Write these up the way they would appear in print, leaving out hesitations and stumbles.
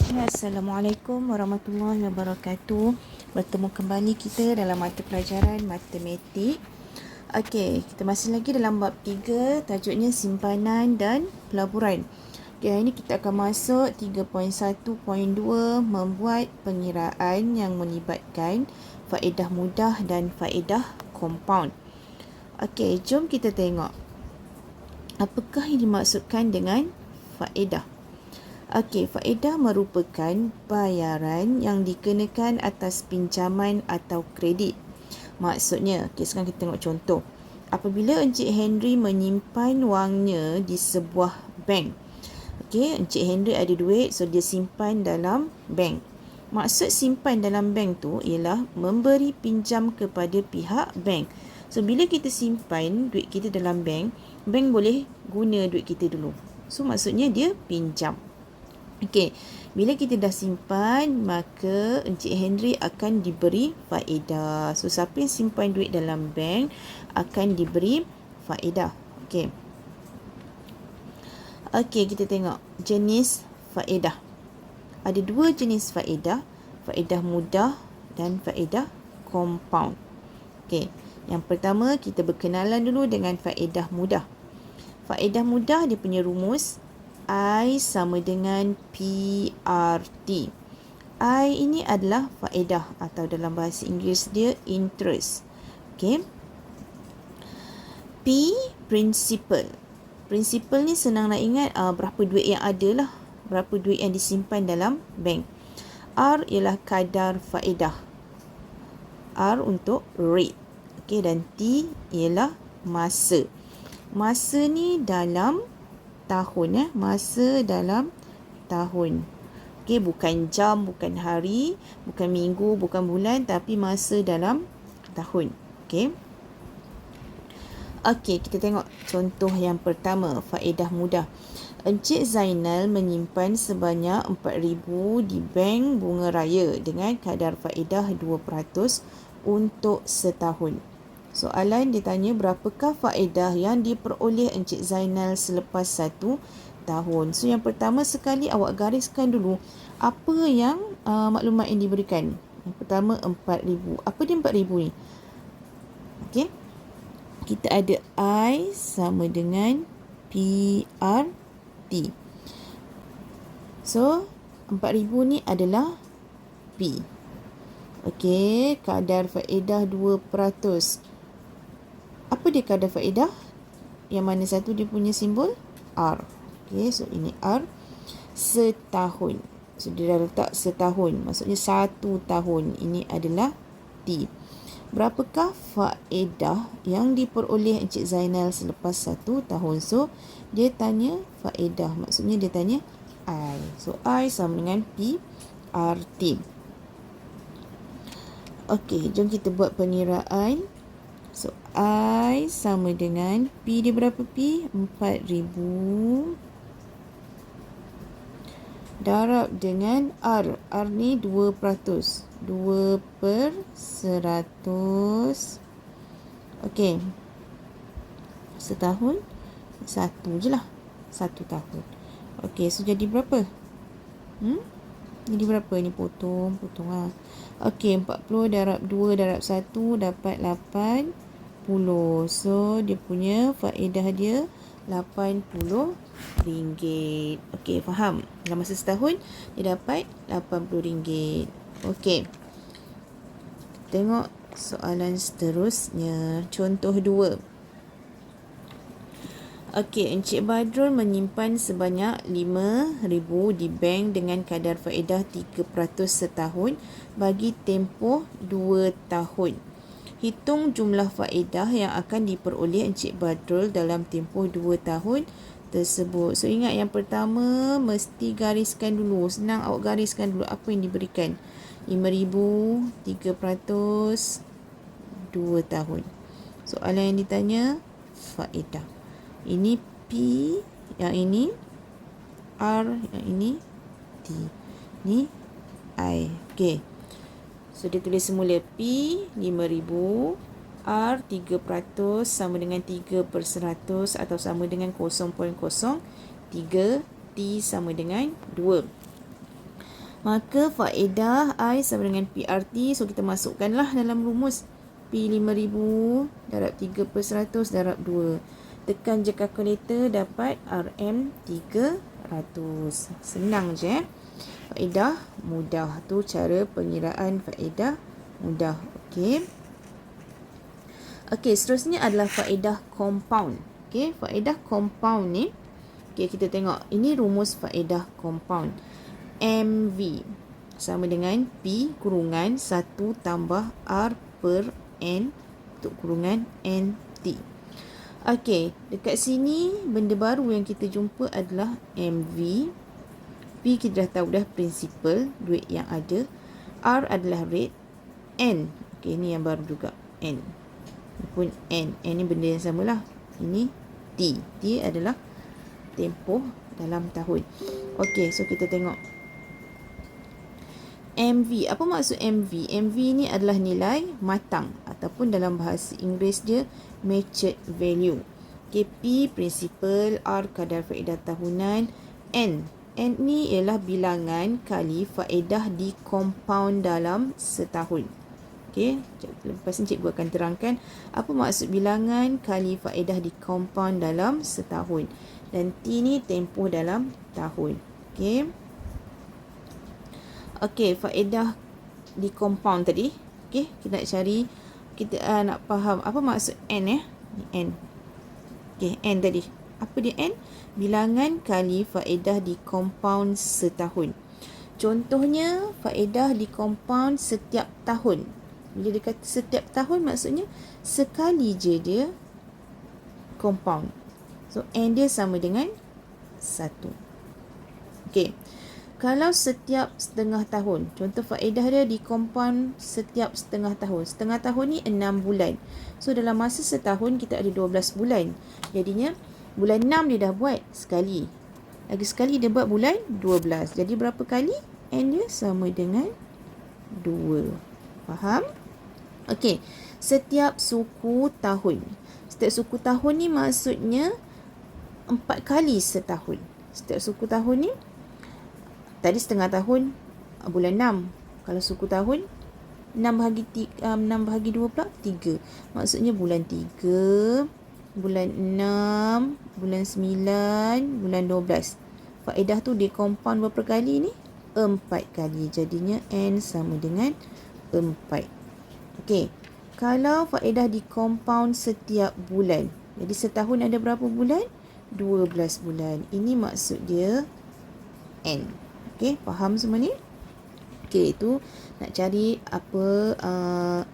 Ya, Assalamualaikum warahmatullahi wabarakatuh. Bertemu kembali kita dalam mata pelajaran matematik. Okey, kita masih lagi dalam bab 3, tajuknya simpanan dan pelaburan. Okey, hari ini kita akan masuk 3.1.2, membuat pengiraan yang melibatkan faedah mudah dan faedah compound. Okey, jom kita tengok. Apakah yang dimaksudkan dengan faedah? Okey, faedah merupakan bayaran yang dikenakan atas pinjaman atau kredit. Maksudnya, okey, sekarang kita tengok contoh. Apabila Encik Henry menyimpan wangnya di sebuah bank. Okey, Encik Henry ada duit, so dia simpan dalam bank. Maksud simpan dalam bank tu ialah memberi pinjam kepada pihak bank. So, bila kita simpan duit kita dalam bank, bank boleh guna duit kita dulu. So, maksudnya dia pinjam. Okey, bila kita dah simpan, maka Encik Henry akan diberi faedah. So, siapa yang simpan duit dalam bank akan diberi faedah. Okey. Okey, kita tengok jenis faedah. Ada dua jenis faedah, faedah mudah dan faedah compound. Okey, yang pertama kita berkenalan dulu dengan faedah mudah. Faedah mudah dia punya rumus I sama dengan PRT. I ini adalah faedah atau dalam bahasa Inggeris dia interest. Okey. P, principal. Principal ni senang nak ingat berapa duit yang ada lah. Berapa duit yang disimpan dalam bank. R ialah kadar faedah. R untuk rate. Okey, dan T ialah masa. Masa ni dalam tahun, masa dalam tahun. Okey, bukan jam, bukan hari, bukan minggu, bukan bulan, tapi masa dalam tahun. Okey. Okey, kita tengok contoh yang pertama, faedah mudah. Encik Zainal menyimpan sebanyak 4,000 di bank bunga raya dengan kadar faedah 2% untuk setahun. Soalan dia tanya berapakah faedah yang diperoleh Encik Zainal selepas 1 tahun. So, yang pertama sekali awak gariskan dulu apa yang maklumat yang diberikan. Yang pertama 4,000. Apa dia 4,000 ni? Okey. Kita ada I sama dengan PRT. So, 4,000 ni adalah P. Okey, kadar faedah 2%. Apa dia kadar faedah? Yang mana satu dia punya simbol? R. Okey, so ini R. Setahun. So, dia dah letak setahun. Maksudnya 1 tahun. Ini adalah T. Berapakah faedah yang diperoleh Encik Zainal selepas 1 tahun? So, dia tanya faedah. Maksudnya dia tanya I. So, I sama dengan P, R, T. Okey, jom kita buat pengiraan. So, I sama dengan P dia berapa P? 4,000 darab dengan R. R ni 2%. 2/100. Okey. Setahun? Satu je lah. 1 tahun. Okey, so jadi berapa? Jadi berapa ni? Potong lah. Okey, 40 darab 2 darab 1 dapat 80. So, dia punya faedah dia RM80. Okey, faham? Dalam masa setahun, dia dapat RM80. Okey. Tengok soalan seterusnya. Contoh 2. Okey, Encik Badrul menyimpan sebanyak 5,000 di bank dengan kadar faedah 3% setahun bagi tempoh 2 tahun. Hitung jumlah faedah yang akan diperoleh Encik Badrul dalam tempoh 2 tahun tersebut. So, ingat yang pertama mesti gariskan dulu. Senang awak gariskan dulu apa yang diberikan. 5,000, 3%, 2 tahun. Soalan yang ditanya, faedah. Ini P, yang ini R, yang ini T. Ni I. Okey. So, dia tulis semula P 5,000, R 3% sama dengan 3/100 atau sama dengan 0.03, T sama dengan 2. Maka faedah I sama dengan PRT. So kita masukkanlah dalam rumus. P5000 darab 3/100 darab 2. Tekan je kalkulator, dapat RM300. Senang je. Faedah mudah. Tu cara pengiraan faedah mudah. Okey. Okey, seterusnya adalah faedah compound. Okey, faedah compound ni. Okey, kita tengok. Ini rumus faedah compound. MV sama dengan P kurungan 1 tambah R per N untuk kurungan NT. Okey, dekat sini benda baru yang kita jumpa adalah MV. P kita dah tahu dah, principal, duit yang ada. R adalah rate. N, okey, ni yang baru juga, N. Ini pun N. N ni benda yang samalah. Ini T. T adalah tempoh dalam tahun. Okey, so kita tengok MV. Apa maksud MV? MV ni adalah nilai matang ataupun dalam bahasa Inggeris dia matured value. Okay, P principal, R kadar faedah tahunan, N. N ni ialah bilangan kali faedah di compound dalam setahun. Okay, lepas ni cikgu akan terangkan apa maksud bilangan kali faedah di compound dalam setahun. Dan T ni tempoh dalam tahun. Okay. Okey, faedah di compound tadi. Okey, kita nak cari, kita nak faham apa maksud N ya. N. Okey, N tadi. Apa dia N? Bilangan kali faedah di compound setahun. Contohnya, faedah di compound setiap tahun. Bila dia kata setiap tahun, maksudnya sekali je dia compound. So, N dia sama dengan 1. Okey. Kalau setiap setengah tahun, contoh faedah dia di compound setiap setengah tahun. Setengah tahun ni 6 bulan. So, dalam masa setahun kita ada 12 bulan. Jadinya, bulan 6 dia dah buat sekali. Lagi sekali dia buat bulan 12. Jadi, berapa kali? N dia sama dengan 2. Faham? Okey. Setiap suku tahun. Setiap suku tahun ni maksudnya 4 kali setahun. Setiap suku tahun ni, tadi setengah tahun bulan 6. Kalau suku tahun 6 bahagi 2 pula 3. Maksudnya bulan 3, bulan 6, bulan 9, bulan 12. Faedah tu dia compound berapa kali ni? 4 kali. Jadinya N sama dengan 4. Okey. Kalau faedah di compound setiap bulan. Jadi setahun ada berapa bulan? 12 bulan. Ini maksud dia N. Okey, faham semua ni? Okey, itu nak cari apa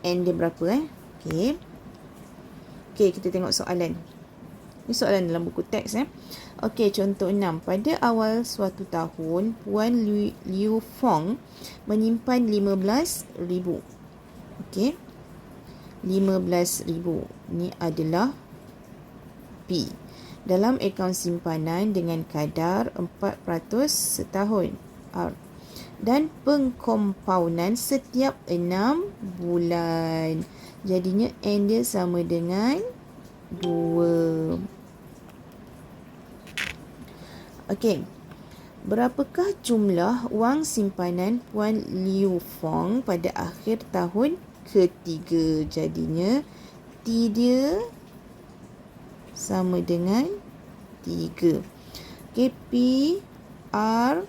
N dia berapa Okey. Okey, kita tengok soalan. Ini soalan dalam buku teks Okey, contoh 6. Pada awal suatu tahun, Puan Liu Fong menyimpan 15,000. Okey. 15,000. Ini adalah P. Dalam akaun simpanan dengan kadar 4% setahun. R. Dan pengkompaunan setiap 6 bulan. Jadinya N dia sama dengan 2. Okey. Berapakah jumlah wang simpanan Puan Liu Fong pada akhir tahun ketiga? Jadinya T dia sama dengan 3. Okey, P, R,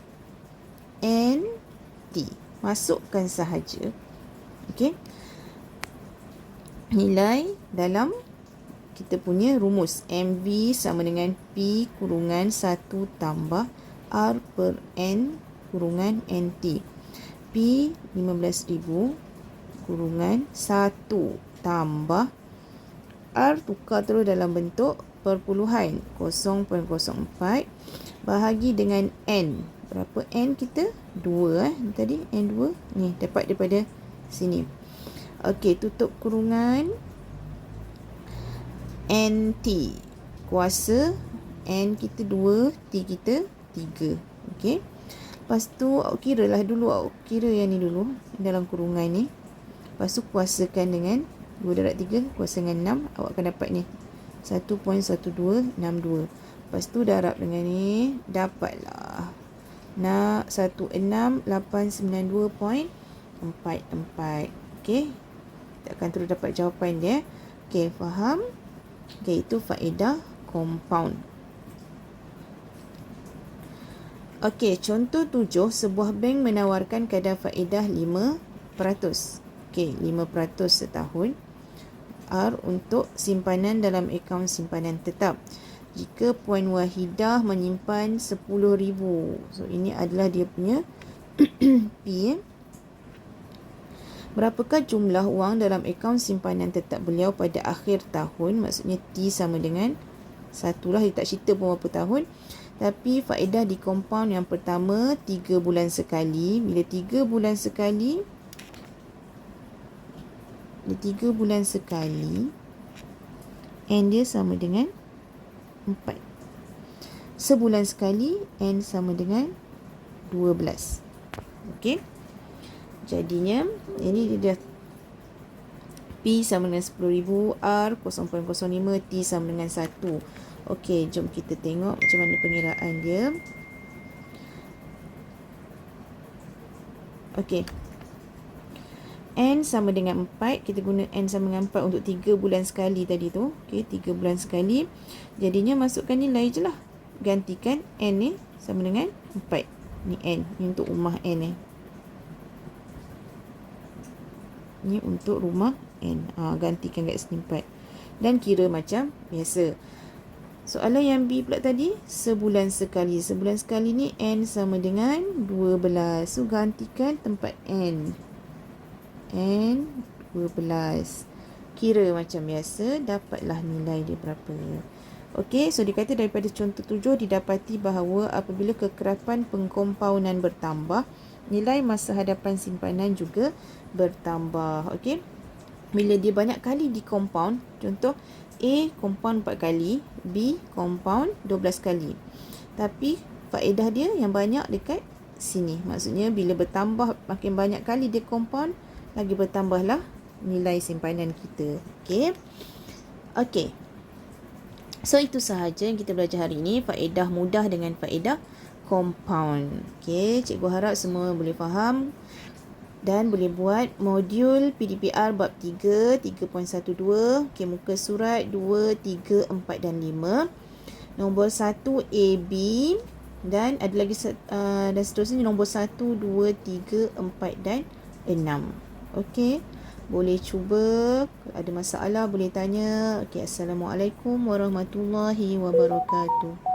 N, T. Masukkan sahaja. Okey. Nilai dalam kita punya rumus. MV sama dengan P kurungan 1 tambah R per N kurungan NT. P 15,000 kurungan 1 tambah R, tukar terus dalam bentuk perpuluhan 0.04 bahagi dengan N. Berapa N kita? 2 tadi N2 ni dapat daripada sini. Okey, tutup kurungan NT kuasa N kita 2, T kita 3. Okey. Lepas tu awak kira lah dulu, awak kira yang ni dulu dalam kurungan ni. Lepas tu kuasakan dengan 2 darab 3 kuasa dengan 6, awak akan dapat ni 1.1262. Lepas tu darab dengan ni, dapatlah 16892.44. Okey. Kita akan terus dapat jawapan dia. Okey, faham? Okey, itu faedah compound. Okey, contoh 7, sebuah bank menawarkan kadar faedah 5%. Okey, 5% setahun. R untuk simpanan dalam akaun simpanan tetap. Jika Puan Wahidah menyimpan 10,000. So, ini adalah dia punya P. Berapakah jumlah wang dalam akaun simpanan tetap beliau pada akhir tahun? Maksudnya T sama dengan 1 lah. Dia tak cerita pun berapa tahun. Tapi faedah di compound yang pertama 3 bulan sekali. Bila 3 bulan sekali, N dia sama dengan 4. Sebulan sekali, N sama dengan 12. Okey. Jadinya, ini dia dah P sama dengan 10,000, R 0.05, T sama dengan 1. Okey, jom kita tengok macam mana pengiraan dia. Okey. N sama dengan 4. Kita guna N sama dengan 4 untuk 3 bulan sekali tadi tu. Okey, 3 bulan sekali. Jadinya masukkan nilai je lah. Gantikan N ni sama dengan 4. Ni N. Ni untuk rumah N ni. Ni untuk rumah N. Gantikan kat sini 4. Dan kira macam biasa. Soalan yang B pula tadi, sebulan sekali. Sebulan sekali ni N sama dengan 12. So, gantikan tempat N. N 12. Kira macam biasa, dapatlah nilai dia berapa. Okey, so dikata daripada contoh 7 didapati bahawa apabila kekerapan pengkompaunan bertambah, nilai masa hadapan simpanan juga bertambah. Okey. Bila dia banyak kali di compound, contoh A compound 4 kali, B compound 12 kali. Tapi faedah dia yang banyak dekat sini. Maksudnya bila bertambah makin banyak kali dia compound, lagi bertambahlah nilai simpanan kita. Okey. Okey. So, itu sahaja yang kita belajar hari ini. Faedah mudah dengan faedah compound. Okey, cikgu harap semua boleh faham dan boleh buat modul PDPR bab 3, 3.12. Okey, muka surat 2, 3, 4 dan 5. Nombor 1 AB dan ada lagi dan seterusnya nombor 1, 2, 3, 4 dan 6. Okey. Boleh cuba, kalau ada masalah boleh tanya. Okey, Assalamualaikum warahmatullahi wabarakatuh.